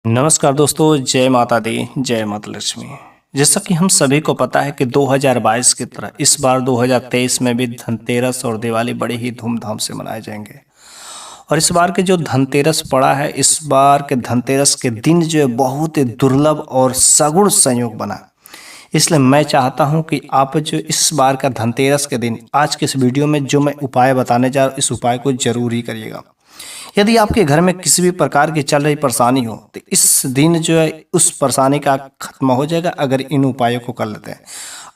नमस्कार दोस्तों, जय माता दी, जय माता लक्ष्मी। जैसा कि हम सभी को पता है कि 2022 की तरह इस बार 2023 में भी धनतेरस और दिवाली बड़े ही धूमधाम से मनाए जाएंगे। और इस बार के जो धनतेरस पड़ा है, इस बार के धनतेरस के दिन जो है बहुत ही दुर्लभ और सगुण संयोग बना। इसलिए मैं चाहता हूं कि आप जो इस बार का धनतेरस के दिन आज के इस वीडियो में जो मैं उपाय बताने जा रहा हूं, इस उपाय को जरूर ही करिएगा। यदि आपके घर में किसी भी प्रकार की चल रही परेशानी हो तो इस दिन जो है उस परेशानी का खत्म हो जाएगा अगर इन उपायों को कर लेते हैं।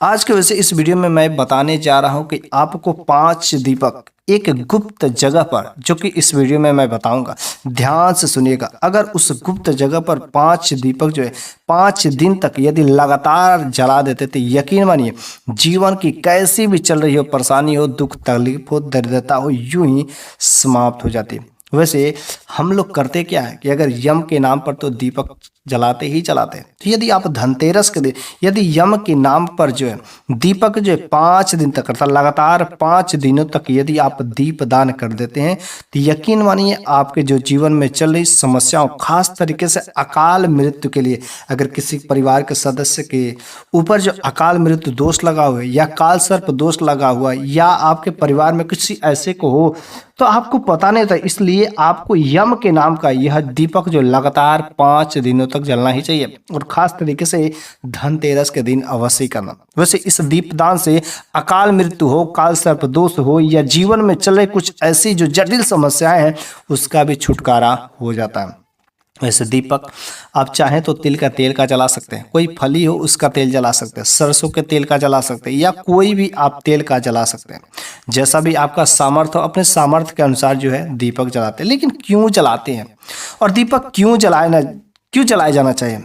आज के वजह से इस वीडियो में मैं बताने जा रहा हूं कि आपको 5 दीपक एक गुप्त जगह पर, जो कि इस वीडियो में मैं बताऊंगा, ध्यान से सुनिएगा। अगर उस गुप्त जगह पर 5 दीपक जो है 5 दिन तक यदि लगातार जला देते तो यकीन मानिए जीवन की कैसी भी चल रही हो परेशानी हो, दुख तकलीफ हो, दरिद्रता हो, यूं ही समाप्त हो जाती है। वैसे हम लोग करते क्या है कि अगर यम के नाम पर तो दीपक जलाते ही जलाते हैं। तो यदि आप धनतेरस के दिन यदि यम के नाम पर जो है दीपक जो है 5 दिन तक अर्थात लगातार 5 दिनों तक यदि आप दीप दान कर देते हैं तो यकीन मानिए आपके जो जीवन में चल रही समस्याओं, खास तरीके से अकाल मृत्यु के लिए, अगर किसी परिवार के सदस्य के ऊपर जो अकाल मृत्यु दोष लगा हुआ है या काल सर्प दोष लगा हुआ है या आपके परिवार में किसी ऐसे को हो तो आपको पता नहीं था, इसलिए आपको यम के नाम का यह दीपक जो लगातार 5 दिनों तक जलना ही चाहिए और खास तरीके से धनतेरस के दिन अवश्य करना। वैसे इस दीपदान से अकाल मृत्यु हो, काल सर्प दोष हो या जीवन में चले कुछ ऐसी जो जटिल समस्याएं हैं उसका भी छुटकारा हो जाता है। वैसे दीपक आप चाहें तो तिल का तेल का जला सकते हैं, कोई फली हो उसका तेल जला सकते हैं, सरसों के तेल का जला सकते हैं या कोई भी आप तेल का जला सकते हैं। जैसा भी आपका सामर्थ्य हो, अपने सामर्थ्य के अनुसार जो है दीपक जलाते हैं। लेकिन क्यों जलाते हैं और दीपक क्यों जलाया जाना चाहिए?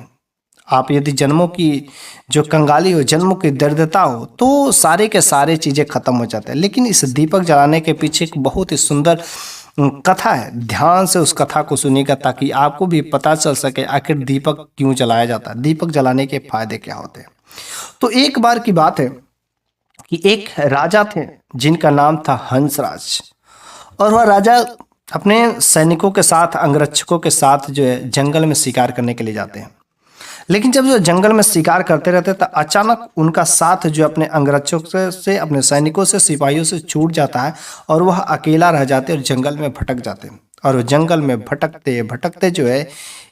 आप यदि जन्मों की जो कंगाली हो, जन्मों की दरिद्रता हो तो सारे के सारे चीज़ें खत्म हो जाते हैं। लेकिन इस दीपक जलाने के पीछे एक बहुत ही सुंदर कथा है। ध्यान से उस कथा को सुनिएगा ताकि आपको भी पता चल सके आखिर दीपक क्यों जलाया जाता है, दीपक जलाने के फायदे क्या होते हैं। तो एक बार की बात है कि एक राजा थे जिनका नाम था हंसराज। और वह राजा अपने सैनिकों के साथ, अंगरक्षकों के साथ जो है जंगल में शिकार करने के लिए जाते हैं। लेकिन जब जो जंगल में शिकार करते रहते तो अचानक उनका साथ जो अपने अंगरक्षकों से, अपने सैनिकों से, सिपाहियों से छूट जाता है और वह अकेला रह जाते और जंगल में भटक जाते हैं। और वो जंगल में भटकते भटकते जो है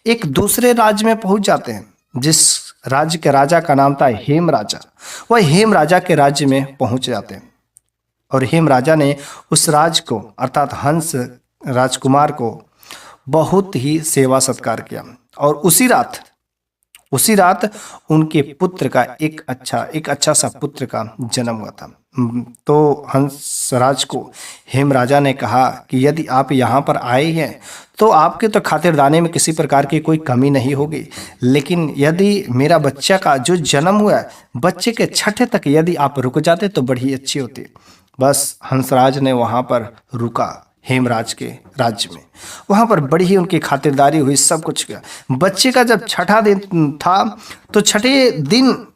एक दूसरे राज्य में पहुंच जाते हैं, जिस राज्य के राजा का नाम था हेम राजा। वह हेम राजा के राज्य में पहुंच जाते हैं और हेम राजा ने उस राज को अर्थात हंस राजकुमार को बहुत ही सेवा सत्कार किया। और उसी रात उनके पुत्र का एक अच्छा सा पुत्र का जन्म हुआ था। तो हंसराज को हेम राजा ने कहा कि यदि आप यहाँ पर आए हैं तो आपके तो खातिरदारी में किसी प्रकार की कोई कमी नहीं होगी, लेकिन यदि मेरा बच्चा का जो जन्म हुआ है, बच्चे के छठे तक यदि आप रुक जाते तो बड़ी अच्छी होती। बस हंसराज ने वहाँ पर रुका हेमराज के राज्य में। वहाँ पर बड़ी ही उनकी खातिरदारी हुई, सब कुछ किया। बच्चे का जब छठा दिन था तो छठे दिन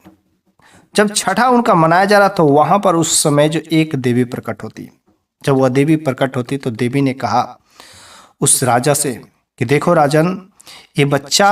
जब छठा उनका मनाया जा रहा तो वहाँ पर उस समय जो एक देवी प्रकट होती। जब वह देवी प्रकट होती तो देवी ने कहा उस राजा से कि देखो राजन, ये बच्चा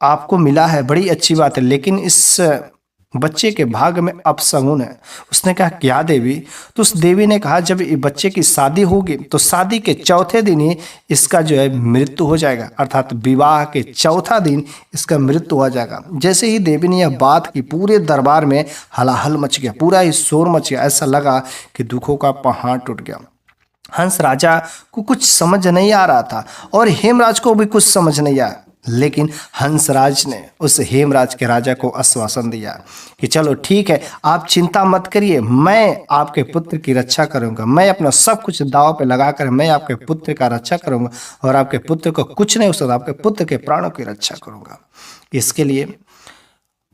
आपको मिला है, बड़ी अच्छी बात है, लेकिन इस बच्चे के भाग में अपशगुन है। उसने कहा क्या देवी? तो उस देवी ने कहा जब ये बच्चे की शादी होगी तो शादी के चौथे दिन ही इसका जो है मृत्यु हो जाएगा, अर्थात विवाह के चौथा दिन इसका मृत्यु हो जाएगा। जैसे ही देवी ने यह बात की पूरे दरबार में हलाहल मच गया, पूरा ही शोर मच गया। ऐसा लगा कि दुखों का पहाड़ टूट गया। हंस राजा को कुछ समझ नहीं आ रहा था और हेमराज को भी कुछ समझ नहीं आया, लेकिन हंसराज ने उस हेमराज के राजा को आश्वासन दिया कि चलो ठीक है, आप चिंता मत करिए, मैं आपके पुत्र की रक्षा करूंगा, मैं अपना सब कुछ दांव पे लगाकर मैं आपके पुत्र का रक्षा करूंगा और आपके पुत्र को कुछ नहीं हो सकता, आपके पुत्र के प्राणों की रक्षा करूंगा। इसके लिए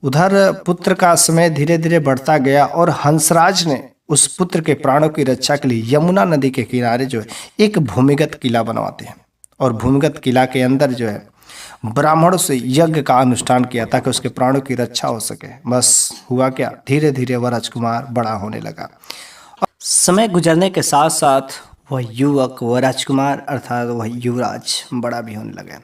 उधर पुत्र का समय धीरे धीरे बढ़ता गया और हंसराज ने उस पुत्र के प्राणों की रक्षा के लिए यमुना नदी के किनारे जो है एक भूमिगत किला बनवाते हैं और भूमिगत किला के अंदर जो है ब्राह्मणों से यज्ञ का अनुष्ठान किया ताकि उसके प्राणों की रक्षा हो सके। बस हुआ क्या, धीरे धीरे वह राजकुमार बड़ा होने लगा। समय गुजरने के साथ साथ वह युवक, वह राजकुमार अर्थात वह युवराज बड़ा भी होने लगा।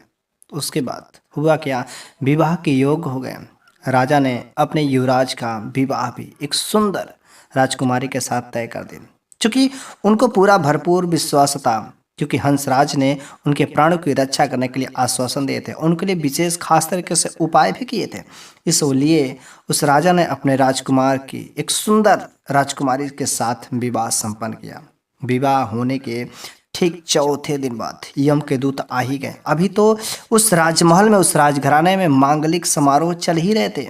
उसके बाद हुआ क्या, विवाह के योग्य हो गए। राजा ने अपने युवराज का विवाह भी एक सुंदर राजकुमारी के साथ तय कर दिया। चूंकि उनको पूरा भरपूर विश्वास था, क्योंकि हंसराज ने उनके प्राणों की रक्षा करने के लिए आश्वासन दिए थे, उनके लिए विशेष खास तरीके से उपाय भी किए थे। इसलिए उस राजा ने अपने राजकुमार की एक सुंदर राजकुमारी के साथ विवाह संपन्न किया। विवाह होने के ठीक चौथे दिन बाद यम के दूत आ ही गए। अभी तो उस राजमहल में, उस राजघराने में मांगलिक समारोह चल ही रहे थे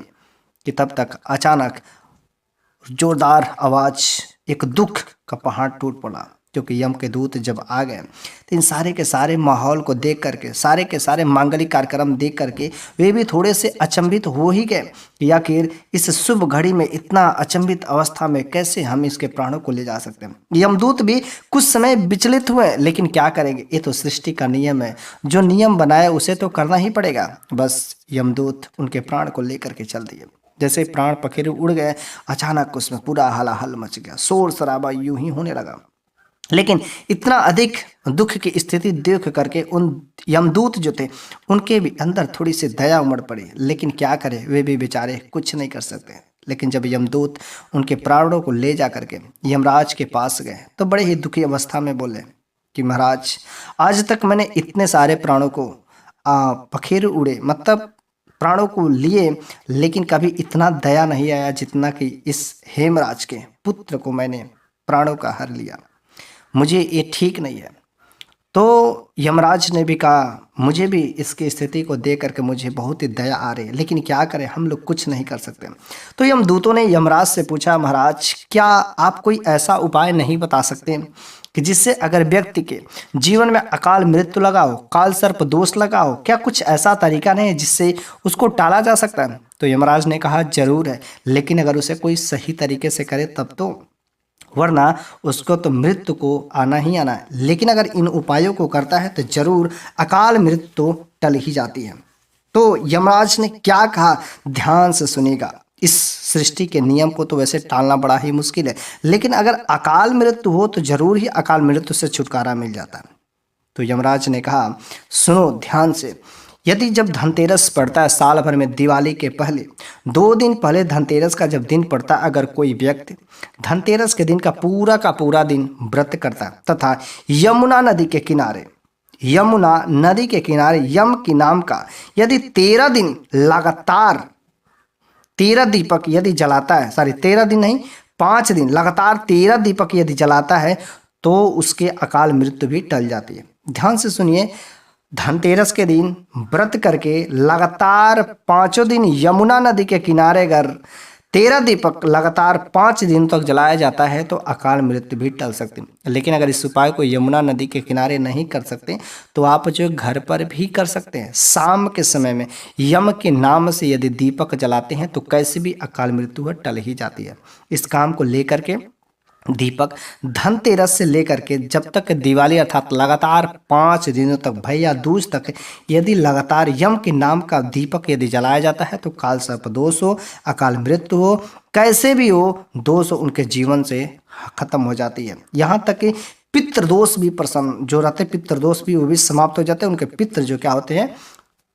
कि तब तक अचानक जोरदार आवाज, एक दुख का पहाड़ टूट पड़ा। क्योंकि यम के दूत जब आ गए तो इन सारे के सारे माहौल को देख करके, सारे के सारे मांगलिक कार्यक्रम देख करके वे भी थोड़े से अचंभित हो ही गए कि आखिर इस शुभ घड़ी में इतना अचंभित अवस्था में कैसे हम इसके प्राणों को ले जा सकते हैं। यमदूत भी कुछ समय विचलित हुए, लेकिन क्या करेंगे, ये तो सृष्टि का नियम है, जो नियम बनाया उसे तो करना ही पड़ेगा। बस यमदूत उनके प्राण को लेकर के चल दिए। जैसे प्राण पखेरु उड़ गए, अचानक उसमें पूरा हलाहल मच गया, शोर शराबा यूं ही होने लगा। लेकिन इतना अधिक दुख की स्थिति देख करके उन यमदूत जो थे उनके भी अंदर थोड़ी सी दया उमड़ पड़ी, लेकिन क्या करें, वे भी बेचारे कुछ नहीं कर सकते। लेकिन जब यमदूत उनके प्राणों को ले जा करके यमराज के पास गए तो बड़े ही दुखी अवस्था में बोले कि महाराज, आज तक मैंने इतने सारे प्राणों को पखेरु उड़े, मतलब प्राणों को लिए, लेकिन कभी इतना दया नहीं आया जितना कि इस हेमराज के पुत्र को मैंने प्राणों का हर लिया। मुझे ये ठीक नहीं है। तो यमराज ने भी कहा, मुझे भी इसकी स्थिति को देख करके मुझे बहुत ही दया आ रही है, लेकिन क्या करें, हम लोग कुछ नहीं कर सकते। तो यमदूतों ने यमराज से पूछा, महाराज, क्या आप कोई ऐसा उपाय नहीं बता सकते कि जिससे अगर व्यक्ति के जीवन में अकाल मृत्यु लगा हो, काल सर्प दोष लगा हो, क्या कुछ ऐसा तरीका नहीं है जिससे उसको टाला जा सकता है? तो यमराज ने कहा, जरूर है, लेकिन अगर उसे कोई सही तरीके से करे तब तो, वरना उसको तो मृत्यु को आना ही आना है। लेकिन अगर इन उपायों को करता है तो जरूर अकाल मृत्यु तो टल ही जाती है। तो यमराज ने क्या कहा, ध्यान से सुनिएगा। इस सृष्टि के नियम को तो वैसे टालना बड़ा ही मुश्किल है, लेकिन अगर अकाल मृत्यु हो तो जरूर ही अकाल मृत्यु से छुटकारा मिल जाता है। तो यमराज ने कहा, सुनो ध्यान से, यदि जब धनतेरस पड़ता है साल भर में, दिवाली के पहले 2 दिन पहले धनतेरस का जब दिन पड़ता है, अगर कोई व्यक्ति धनतेरस के दिन का पूरा दिन व्रत करता है तथा यमुना नदी के किनारे, यमुना नदी के किनारे यम की नाम का यदि 13 दिन लगातार 13 दीपक यदि जलाता है, 13 दिन नहीं, 5 दिन लगातार 13 दीपक यदि जलाता है तो उसके अकाल मृत्यु भी टल जाती है। ध्यान से सुनिए, धनतेरस के दिन व्रत करके लगातार 5 दिन यमुना नदी के किनारे अगर 13 दीपक लगातार 5 दिन तक जलाया जाता है तो अकाल मृत्यु भी टल सकती है। लेकिन अगर इस उपाय को यमुना नदी के किनारे नहीं कर सकते तो आप जो घर पर भी कर सकते हैं। शाम के समय में यम के नाम से यदि दीपक जलाते हैं तो कैसे भी अकाल मृत्यु टल ही जाती है। इस काम को लेकर के दीपक धनतेरस से लेकर के जब तक दिवाली अर्थात लगातार 5 दिनों तक, भैया दूज तक यदि लगातार यम के नाम का दीपक यदि जलाया जाता है तो काल सर्प दोष हो, अकाल मृत्यु हो, कैसे भी हो, दोष उनके जीवन से खत्म हो जाती है। यहाँ तक कि पितृदोष भी प्रसन्न जो रहते, पितृदोष भी वो भी समाप्त हो जाते हैं। उनके पितृ जो क्या होते हैं,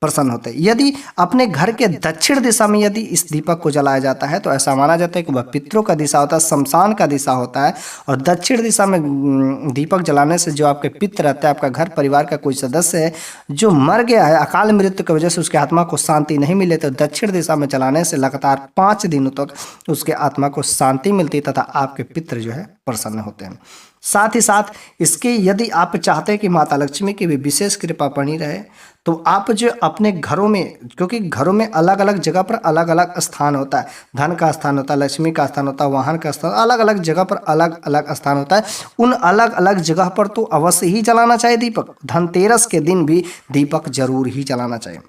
प्रसन्न होते हैं। यदि अपने घर के दक्षिण दिशा में यदि इस दीपक को जलाया जाता है तो ऐसा माना जाता है कि वह पितरों का दिशा होता है, शमशान का दिशा होता है। और दक्षिण दिशा में दीपक जलाने से जो आपके पितर रहते हैं, आपका घर परिवार का कोई सदस्य है जो मर गया है अकाल मृत्यु की वजह से, उसके आत्मा को शांति नहीं मिले, तो दक्षिण दिशा में जलाने से लगातार 5 दिनों तक उसके आत्मा को शांति मिलती तथा आपके पितर जो है प्रसन्न होते हैं। साथ ही साथ इसके यदि आप चाहते हैं कि माता लक्ष्मी की भी विशेष कृपा बनी रहे तो आप जो अपने घरों में, क्योंकि घरों में अलग अलग जगह पर अलग अलग स्थान होता है, धन का स्थान होता है, लक्ष्मी का स्थान होता है, वाहन का स्थान, अलग अलग जगह पर अलग अलग स्थान होता है। उन अलग अलग जगह पर तो अवश्य ही जलाना चाहिए दीपक। धनतेरस के दिन भी दीपक जरूर ही जलाना चाहिए।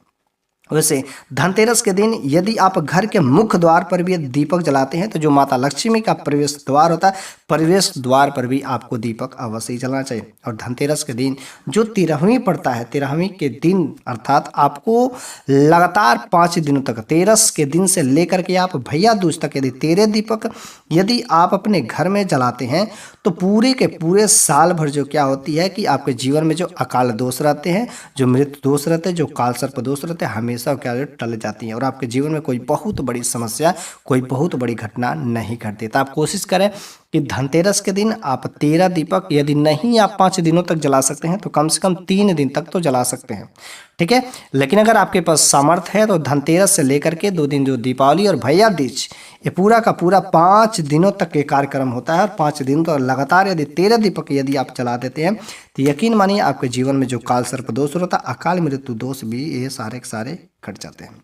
वैसे धनतेरस के दिन यदि आप घर के मुख्य द्वार पर भी दीपक जलाते हैं तो जो माता लक्ष्मी का प्रवेश द्वार होता है, प्रवेश द्वार पर भी आपको दीपक अवश्य जलाना चाहिए। और धनतेरस के दिन जो 13वीं पड़ता है, 13वीं के दिन अर्थात आपको लगातार 5 दिनों तक, तेरस के दिन से लेकर के आप भैया दूज तक यदि 13 दीपक यदि आप अपने घर में जलाते हैं तो पूरे के पूरे साल भर जो क्या होती है कि आपके जीवन में जो अकाल दोष रहते हैं, जो मृत्यु दोष रहते हैं, जो काल सर्प दोष रहते हैं, हमेशा क्या टल जाती हैं और आपके जीवन में कोई बहुत बड़ी समस्या, कोई बहुत बड़ी घटना नहीं घटती। तो आप कोशिश करें कि धनतेरस के दिन आप 13 दीपक, यदि नहीं आप 5 दिनों तक जला सकते हैं तो कम से कम 3 दिन तक तो जला सकते हैं, ठीक है। लेकिन अगर आपके पास सामर्थ्य है तो धनतेरस से लेकर के 2 दिन जो दीपावली और भैया दूज, ये पूरा का पूरा 5 दिनों तक ये कार्यक्रम होता है और 5 दिन तो लगातार यदि 13 दीपक यदि आप जला देते हैं तो यकीन मानिए आपके जीवन में जो काल सर्प दोष होता है, अकाल मृत्यु दोष भी ये सारे के सारे कट जाते हैं।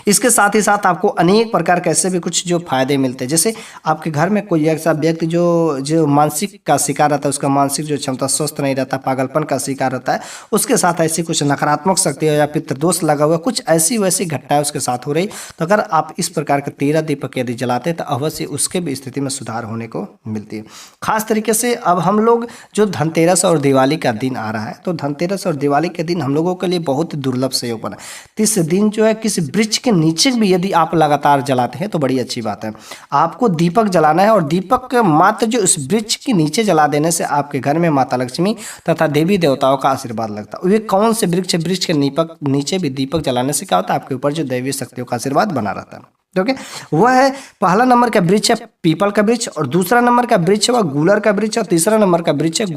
इसके साथ ही साथ आपको अनेक प्रकार के ऐसे भी कुछ जो फायदे मिलते हैं, जैसे आपके घर में कोई ऐसा व्यक्ति जो मानसिक का शिकार रहता है, उसका मानसिक जो क्षमता स्वस्थ नहीं रहता, पागलपन का शिकार रहता है, उसके साथ ऐसी कुछ नकारात्मक शक्ति या पितृदोष लगा हुआ, कुछ ऐसी वैसी घटनाएं उसके साथ हो रही, तो अगर आप इस प्रकार के 13 दीपक यदि जलाते हैं तो अवश्य उसके भी स्थिति में सुधार होने को मिलती है। खास तरीके से अब हम लोग जो धनतेरस और दिवाली का दिन आ रहा है, तो धनतेरस और दिवाली के दिन हम लोगों के लिए बहुत दुर्लभ संयोग बना। तो इस दिन जो है किसी वृक्ष के नीचे भी यदि आप लगातार जलाते हैं तो बड़ी अच्छी बात है। आपको दीपक जलाना है और दीपक मात्र जो इस वृक्ष के नीचे जला देने से आपके घर में माता लक्ष्मी तथा देवी देवताओं का आशीर्वाद लगता है। वे कौन से वृक्ष है? वृक्ष के नीचे भी दीपक जलाने से क्या होता है, आपके ऊपर जो दैवीय शक्तियों का आशीर्वाद बना रहता है। ओके, वह है पहला नंबर का वृक्ष है पीपल का वृक्ष, और दूसरा नंबर का वृक्ष है वह गूलर का वृक्ष, और तीसरा नंबर का वृक्ष है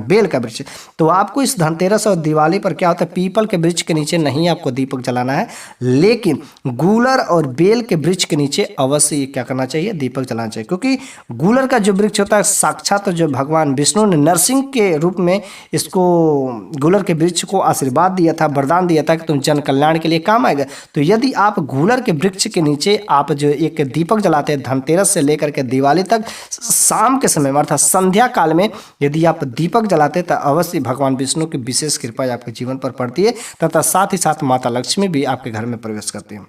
बेल का वृक्ष। तो आपको इस धनतेरस और दिवाली पर क्या होता है, पीपल के वृक्ष के नीचे नहीं आपको दीपक जलाना है, लेकिन गूलर और बेल के वृक्ष के नीचे अवश्य क्या करना चाहिए, दीपक जलाना चाहिए। क्योंकि गूलर का जो वृक्ष होता है साक्षात जो भगवान विष्णु ने नरसिंह के रूप में इसको गूलर के वृक्ष को आशीर्वाद दिया था, वरदान दिया था कि तुम जन कल्याण के लिए काम आएगा। तो यदि आप गूलर के वृक्ष के नीचे आप जो एक दीपक जलाते हैं धनतेरस से लेकर के दिवाली तक, शाम के समय में अर्थात संध्या काल में यदि आप दीपक जलाते हैं तो अवश्य भगवान विष्णु की विशेष कृपा आपके जीवन पर पड़ती है तथा साथ ही साथ माता लक्ष्मी भी आपके घर में प्रवेश करती है।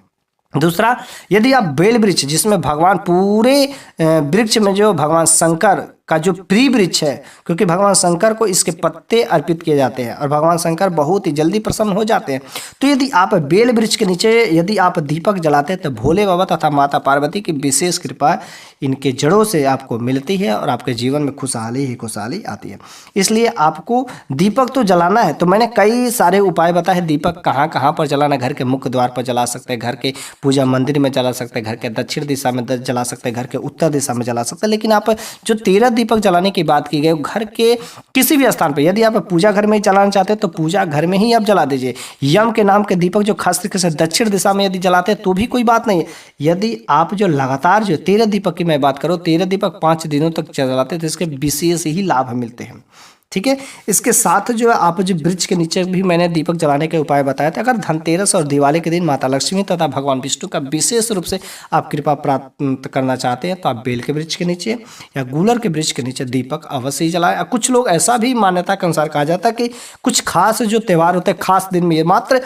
दूसरा, यदि आप बेल वृक्ष जिसमें भगवान पूरे वृक्ष में जो भगवान शंकर का जो प्रिय वृक्ष है, क्योंकि भगवान शंकर को इसके पत्ते अर्पित किए जाते हैं और भगवान शंकर बहुत ही जल्दी प्रसन्न हो जाते हैं, तो यदि आप बेल वृक्ष के नीचे यदि आप दीपक जलाते हैं तो भोले बाबा तथा माता पार्वती की विशेष कृपा इनके जड़ों से आपको मिलती है और आपके जीवन में खुशहाली ही खुशहाली आती है। इसलिए आपको दीपक तो जलाना है। तो मैंने कई सारे उपाय बताए, दीपक कहाँ कहाँ पर जलाना, घर के मुख्य द्वार पर जला सकते हैं, घर के पूजा मंदिर में जला सकते हैं, घर के दक्षिण दिशा में जला सकते हैं, घर के उत्तर दिशा में जला सकते हैं। लेकिन आप जो 13 दीपक जलाने की बात की गई, घर के किसी भी स्थान पर यदि आप पूजा घर में जलाना चाहते हैं तो पूजा घर में ही आप जला दीजिए। यम के नाम के दीपक जो खास तरीके से दक्षिण दिशा में यदि जलाते हैं तो भी कोई बात नहीं है। यदि आप जो लगातार जो 13 दीपक की मैं बात करूँ, 13 दीपक 5 दिनों तक जलाते हैं तो इसके विशेष ही लाभ मिलते हैं, ठीक है। इसके साथ जो है आप जो वृक्ष के नीचे भी मैंने दीपक जलाने के उपाय बताए थे। अगर धनतेरस और दिवाली के दिन माता लक्ष्मी तथा भगवान विष्णु का विशेष रूप से आप कृपा प्राप्त करना चाहते हैं तो आप बेल के वृक्ष के नीचे या गूलर के वृक्ष के नीचे दीपक अवश्य ही जलाएं। कुछ लोग ऐसा भी मान्यता के अनुसार कहा जाता है कि कुछ खास जो त्यौहार होते हैं, खास दिन में मात्र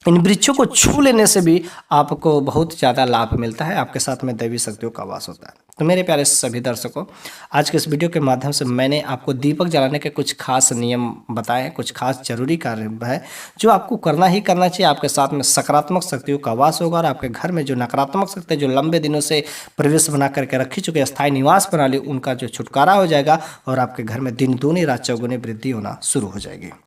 इन वृक्षों को छू लेने से भी आपको बहुत ज़्यादा लाभ मिलता है, आपके साथ में दैवी शक्तियों का वास होता है। तो मेरे प्यारे सभी दर्शकों, आज के इस वीडियो के माध्यम से मैंने आपको दीपक जलाने के कुछ खास नियम बताए हैं, कुछ खास जरूरी कार्य है जो आपको करना ही करना चाहिए। आपके साथ में सकारात्मक शक्तियों का वास होगा और आपके घर में जो नकारात्मक शक्ति जो लंबे दिनों से प्रवेश बना करके रखी चुके स्थायी निवास बना ली, उनका जो छुटकारा हो जाएगा और आपके घर में दिन दूनी रात चौगुनी वृद्धि होना शुरू हो जाएगी।